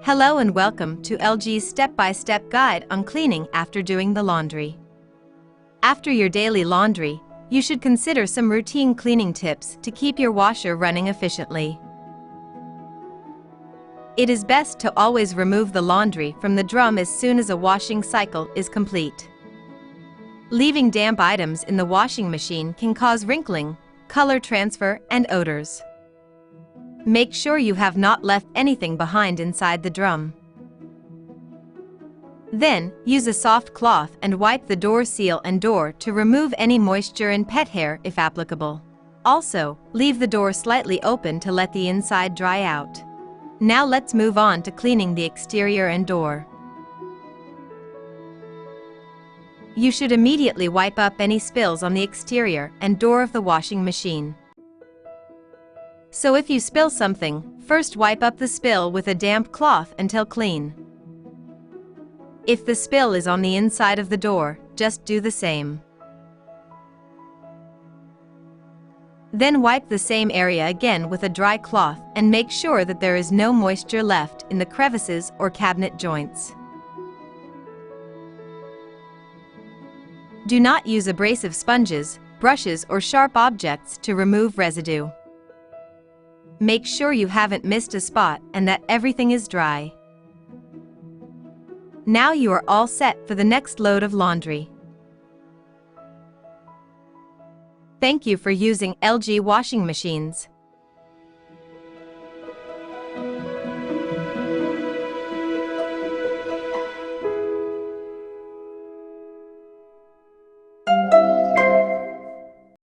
Hello and welcome to LG's step-by-step guide on cleaning after doing the laundry. After your daily laundry, you should consider some routine cleaning tips to keep your washer running efficiently. It is best to always remove the laundry from the drum as soon as a washing cycle is complete. Leaving damp items in the washing machine can cause wrinkling, color transfer, and odors. Make sure you have not left anything behind inside the drum. Then, use a soft cloth and wipe the door seal and door to remove any moisture and pet hair if applicable. Also, leave the door slightly open to let the inside dry out. Now let's move on to cleaning the exterior and door. You should immediately wipe up any spills on the exterior and door of the washing machine. So if you spill something, first wipe up the spill with a damp cloth until clean. If the spill is on the inside of the door, just do the same. Then wipe the same area again with a dry cloth and make sure that there is no moisture left in the crevices or cabinet joints. Do not use abrasive sponges, brushes, or sharp objects to remove residue. Make sure you haven't missed a spot and that everything is dry. Now you are all set for the next load of laundry. Thank you for using LG washing machines.